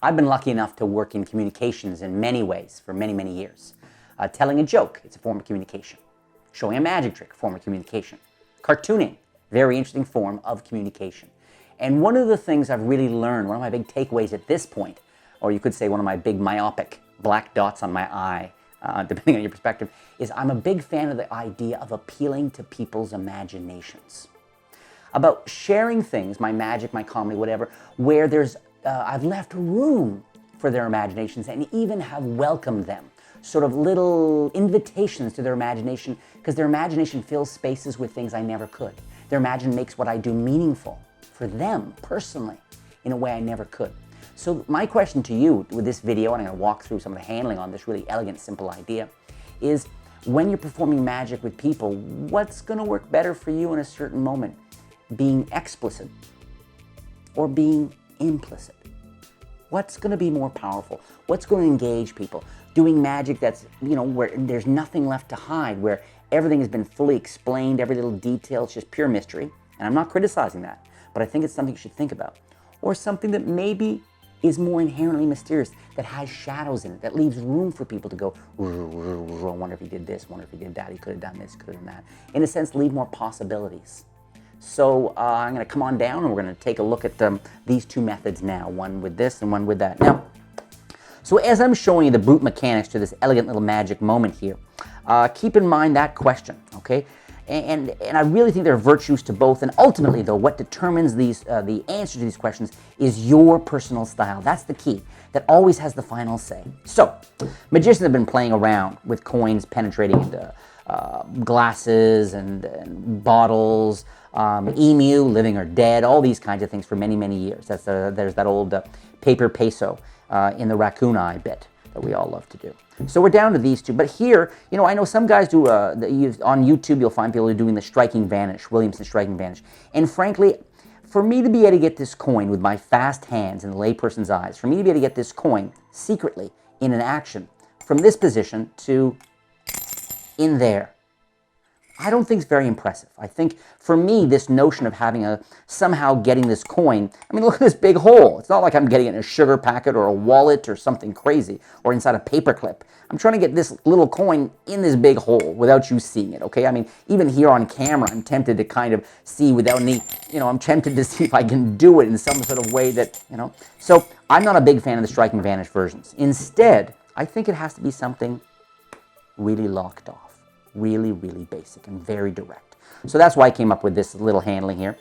I've been lucky enough to work in communications in many ways for many, many years. Telling a joke, it's a form of communication. Showing a magic trick, form of communication. Cartooning, very interesting form of communication. And one of the things I've really learned, one of my big takeaways at this point, or you could say one of my big myopic black dots on my eye, depending on your perspective, is I'm a big fan of the idea of appealing to people's imaginations. About sharing things, my magic, my comedy, whatever, where there's, I've left room for their imaginations and even have welcomed them. Sort of little invitations to their imagination, because their imagination fills spaces with things I never could. Their imagination makes what I do meaningful for them personally in a way I never could. So my question to you with this video, and I'm going to walk through some of the handling on this really elegant, simple idea, is when you're performing magic with people, what's going to work better for you in a certain moment? Being explicit or being implicit? What's going to be more powerful? What's going to engage people? Doing magic that's, where there's nothing left to hide, where everything has been fully explained, every little detail, it's just pure mystery. And I'm not criticizing that, but I think it's something you should think about. Or something that maybe is more inherently mysterious, that has shadows in it, that leaves room for people to go, I wonder if he did this, wonder if he did that, he could have done this, could have done that. In a sense, leave more possibilities. So I'm going to come on down and we're going to take a look at these two methods now, one with this and one with that. Now, so as I'm showing you the brute mechanics to this elegant little magic moment here, keep in mind that question, okay? And I really think there are virtues to both, and ultimately, though, what determines these, the answer to these questions is your personal style. That's the key. That always has the final say. So, magicians have been playing around with coins penetrating into glasses and bottles, emu, living or dead, all these kinds of things for many, many years. There's that old paper peso in the raccoon eye bit that we all love to do. So we're down to these two. But here, I know some guys do, on YouTube, you'll find people doing the striking vanish, Williamson striking vanish. And frankly, for me to be able to get this coin with my fast hands and the layperson's eyes, for me to be able to get this coin secretly in an action from this position to in there, I don't think it's very impressive. I think, for me, this notion of having somehow getting this coin, I mean, look at this big hole. It's not like I'm getting it in a sugar packet or a wallet or something crazy or inside a paper clip. I'm trying to get this little coin in this big hole without you seeing it, okay? I mean, even here on camera, I'm tempted to kind of see without any, I'm tempted to see if I can do it in some sort of way that, So I'm not a big fan of the striking vanish versions. Instead, I think it has to be something really locked off. Really, really basic and very direct. So that's why I came up with this little handling here.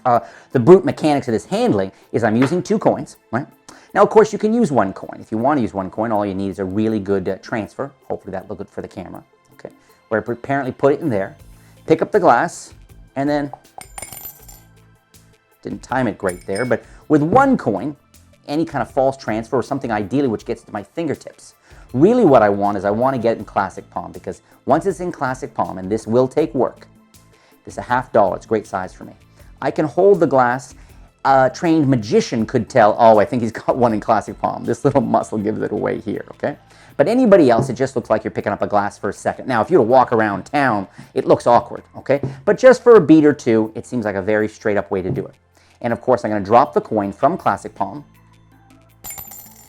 The brute mechanics of this handling is I'm using two coins, right? Now, of course, you can use one coin. If you want to use one coin, all you need is a really good transfer. Hopefully that look good for the camera, okay? Where I apparently put it in there, pick up the glass, and then, didn't time it great there, but with one coin, any kind of false transfer or something ideally which gets to my fingertips. Really what I want is I want to get it in classic palm, because once it's in classic palm, and this will take work, this is $50, it's a great size for me. I can hold the glass. A trained magician could tell, oh, I think he's got one in classic palm. This little muscle gives it away here, okay? But anybody else, it just looks like you're picking up a glass for a second. Now, if you were to walk around town, it looks awkward, okay? But just for a beat or two, it seems like a very straight up way to do it. And of course, I'm going to drop the coin from classic palm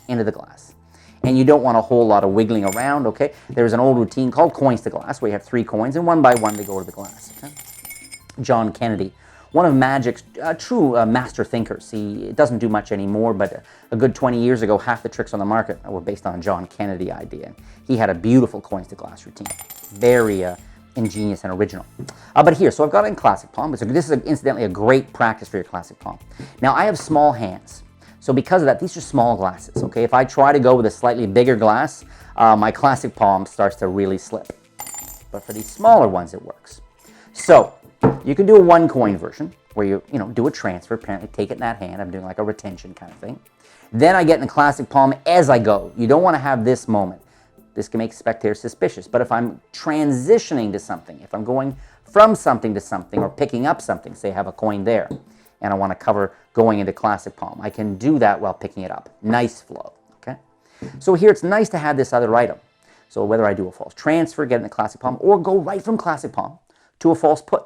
into the glass. And you don't want a whole lot of wiggling around, okay? There's an old routine called coins to glass, where you have 3 coins, and one by one they go to the glass, okay? John Kennedy, one of Magic's true master thinkers. He doesn't do much anymore, but a good 20 years ago, half the tricks on the market were based on a John Kennedy idea. He had a beautiful coins to glass routine. Very ingenious and original. But here, so I've got it in classic palm. This is incidentally a great practice for your classic palm. Now, I have small hands. So because of that, these are small glasses, okay? If I try to go with a slightly bigger glass, my classic palm starts to really slip. But for these smaller ones, it works. So you can do a 1 coin version where you do a transfer, apparently take it in that hand. I'm doing like a retention kind of thing. Then I get in the classic palm as I go. You don't want to have this moment. This can make spectators suspicious. But if I'm transitioning to something, if I'm going from something to something or picking up something, say I have a coin there, and I want to cover going into classic palm, I can do that while picking it up. Nice flow, okay? So here it's nice to have this other item. So whether I do a false transfer, get in the classic palm, or go right from classic palm to a false put.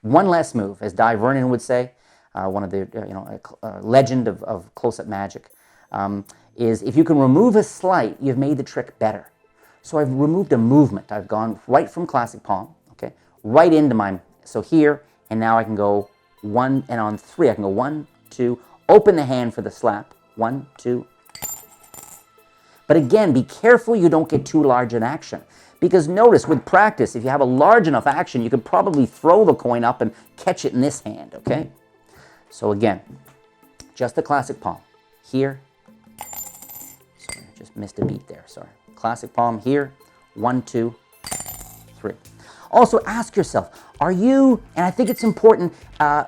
One less move, as Di Vernon would say, one of the legend of close-up magic. is if you can remove a sleight, you've made the trick better. So I've removed a movement. I've gone right from classic palm, okay, right into my, so here, and now I can go 1, and on 3, I can go 1, 2, open the hand for the slap, 1, 2. But again, be careful you don't get too large an action. Because notice, with practice, if you have a large enough action, you can probably throw the coin up and catch it in this hand, okay? So again, just the classic palm. Here. Sorry, I just missed a beat there, sorry. Classic palm here, 1, 2, 3. Also, ask yourself, are you, and I think it's important,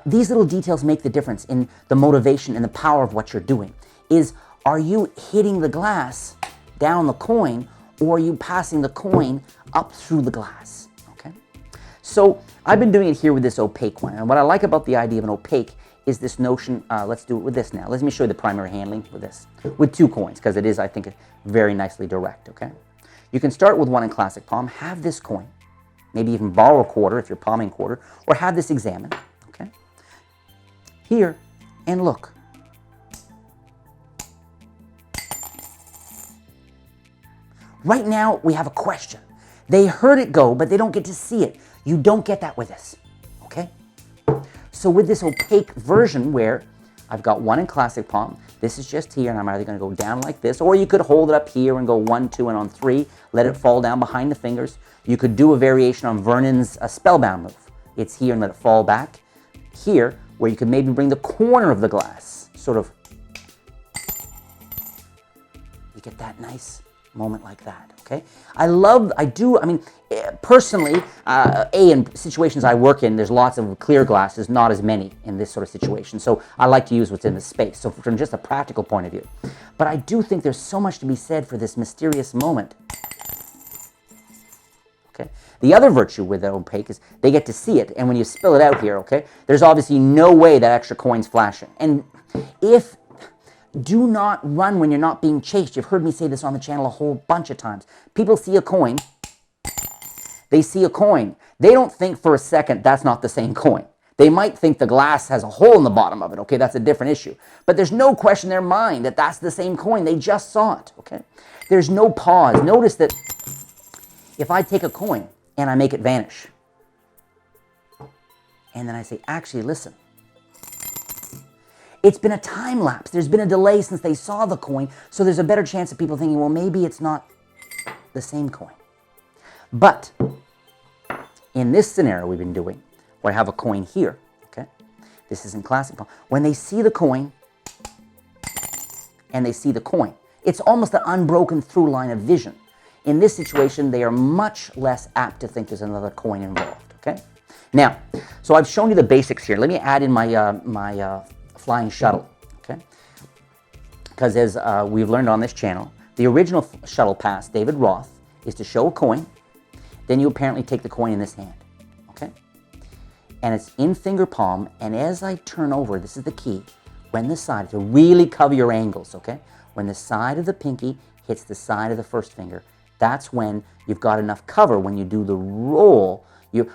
these little details make the difference in the motivation and the power of what you're doing, are you hitting the glass down the coin, or are you passing the coin up through the glass, okay? So I've been doing it here with this opaque one, and what I like about the idea of an opaque is this notion, let's do it with this now. Let me show you the primary handling with this, with 2 coins, because it is, I think, very nicely direct, okay? You can start with 1 in classic palm, have this coin, maybe even borrow a quarter if you're palming quarter, or have this examined, okay? Here, and look. Right now, we have a question. They heard it go, but they don't get to see it. You don't get that with this, okay? So with this opaque version where I've got 1 in classic palm, this is just here, and I'm either going to go down like this, or you could hold it up here and go 1, 2, and on 3, let it fall down behind the fingers. You could do a variation on Vernon's spellbound move. It's here and let it fall back. Here, where you could maybe bring the corner of the glass, sort of, you get that nice moment like that, okay? Personally, in situations I work in, there's lots of clear glasses, not as many in this sort of situation, so I like to use what's in the space, so from just a practical point of view. But I do think there's so much to be said for this mysterious moment. Okay? The other virtue with the opaque is they get to see it, and when you spill it out here, okay, there's obviously no way that extra coin's flashing. And do not run when you're not being chased. You've heard me say this on the channel a whole bunch of times. People see a coin. They see a coin. They don't think for a second that's not the same coin. They might think the glass has a hole in the bottom of it. Okay, that's a different issue. But there's no question in their mind that that's the same coin. They just saw it. Okay, there's no pause. Notice that if I take a coin and I make it vanish, and then I say, actually, listen. It's been a time lapse. There's been a delay since they saw the coin, so there's a better chance of people thinking, well, maybe it's not the same coin. But in this scenario we've been doing, where I have a coin here, okay? This is in classic palm. When they see the coin and they see the coin, it's almost an unbroken through line of vision. In this situation, they are much less apt to think there's another coin involved, okay? Now, so I've shown you the basics here. Let me add in my flying shuttle, okay? Because as we've learned on this channel, the original shuttle pass, David Roth, is to show a coin, then you apparently take the coin in this hand, okay? And it's in finger palm, and as I turn over, this is the key, when the side, to really cover your angles, okay? When the side of the pinky hits the side of the first finger, that's when you've got enough cover when you do the roll.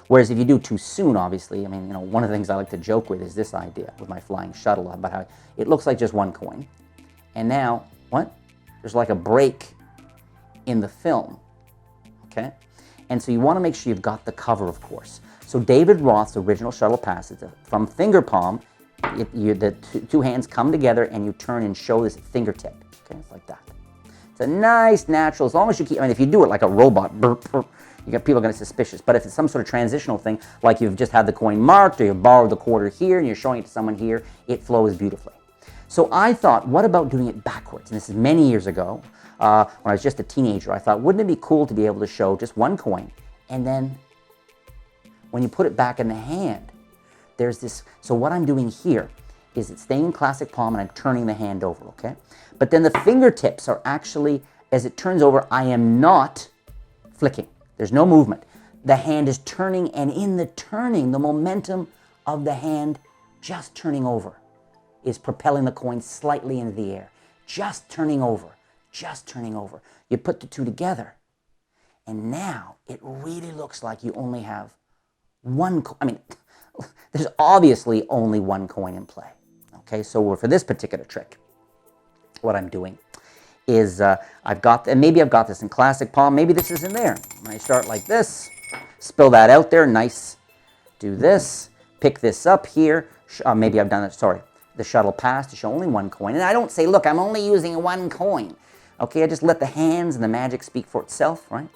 Whereas if you do too soon, obviously, I mean, you know, one of the things I like to joke with is this idea with my flying shuttle about how it looks like just 1 coin. And now, what? There's like a break in the film, okay? And so you want to make sure you've got the cover, of course. So David Roth's original shuttle pass is from finger palm, the 2 hands come together and you turn and show this fingertip, okay? It's like that. It's a nice, natural, as long as you keep, I mean, if you do it like a robot, people are going to be suspicious. But if it's some sort of transitional thing, like you've just had the coin marked, or you've borrowed the quarter here, and you're showing it to someone here, it flows beautifully. So I thought, what about doing it backwards? And this is many years ago, when I was just a teenager. I thought, wouldn't it be cool to be able to show just 1 coin, and then when you put it back in the hand, there's this, so what I'm doing here is it's staying in classic palm, and I'm turning the hand over, okay? But then the fingertips are actually, as it turns over, I am not flicking. There's no movement. The hand is turning, and in the turning, the momentum of the hand just turning over is propelling the coin slightly into the air. Just turning over, just turning over. You put the 2 together, and now it really looks like you only have 1 coin. I mean, there's obviously only 1 coin in play. Okay, so for this particular trick, what I'm doing is I've got, and maybe I've got this in classic palm, maybe this is in there. I start like this, spill that out there, nice. Do this, pick this up here. Maybe I've done it, sorry, the shuttle pass to show only one coin. And I don't say, look, I'm only using one coin. Okay, I just let the hands and the magic speak for itself, right?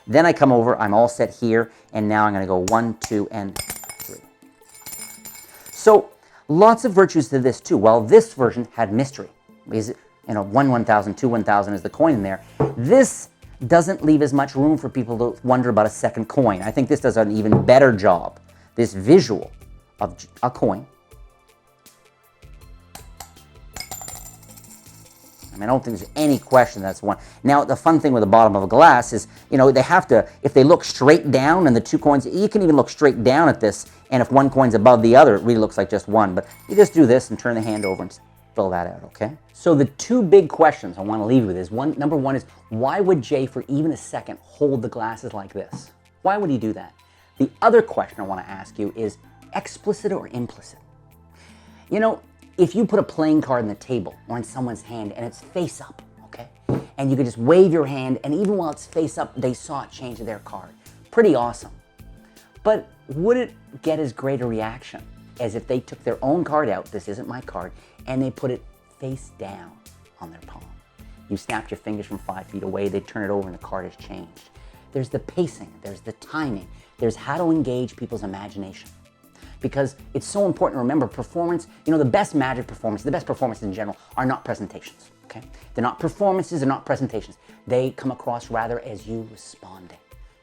Then I come over, I'm all set here, and now I'm going to go 1, 2, and 3. So lots of virtues to this too. Well, this version had mystery. Is it, 1 1000, 2 1000 is the coin in there. This doesn't leave as much room for people to wonder about a second coin. I think this does an even better job. This visual of a coin. I don't think there's any question that's one. Now, the fun thing with the bottom of a glass is, they have to, if they look straight down and the 2 coins, you can even look straight down at this, and if one coin's above the other, it really looks like just one. But you just do this and turn the hand over and fill that out, okay? So the 2 big questions I want to leave you with is, number one is, why would Jay for even a second hold the glasses like this? Why would he do that? The other question I want to ask you is, explicit or implicit? If you put a playing card on the table or in someone's hand and it's face up, okay, and you could just wave your hand, and even while it's face up, they saw it change their card. Pretty awesome. But would it get as great a reaction as if they took their own card out, this isn't my card, and they put it face down on their palm? You snapped your fingers from 5 feet away, they turn it over and the card has changed. There's the pacing, there's the timing, there's how to engage people's imagination. Because it's so important to remember performance, the best magic performance, the best performances in general are not presentations, okay? They're not performances, they're not presentations. They come across rather as you responding.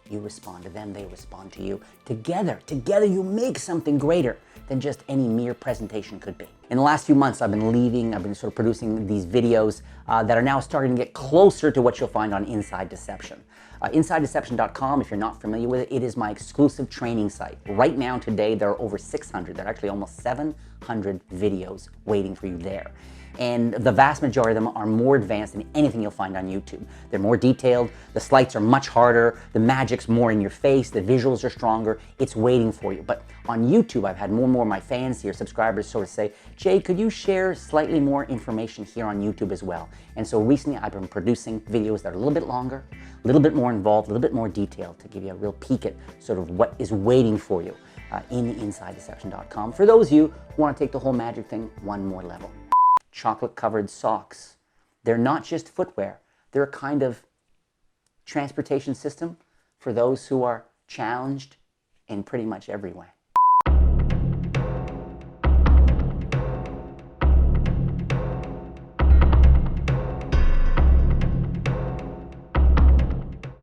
You respond to them, they respond to you. Together you make something greater than just any mere presentation could be. In the last few months, I've been sort of producing these videos that are now starting to get closer to what you'll find on Inside Deception. InsideDeception.com, if you're not familiar with it, it is my exclusive training site. Right now, today, there are over 600. There are actually almost 700 videos waiting for you there. And the vast majority of them are more advanced than anything you'll find on YouTube. They're more detailed, the sleights are much harder, the magic's more in your face, the visuals are stronger, it's waiting for you. But on YouTube, I've had more and more of my fans here, subscribers, sort of say, Jay, could you share slightly more information here on YouTube as well? And so recently, I've been producing videos that are a little bit longer, a little bit more involved, a little bit more detailed to give you a real peek at sort of what is waiting for you in InsideDeception.com. For those of you who want to take the whole magic thing one more level. Chocolate-covered socks. They're not just footwear. They're a kind of transportation system for those who are challenged in pretty much every way.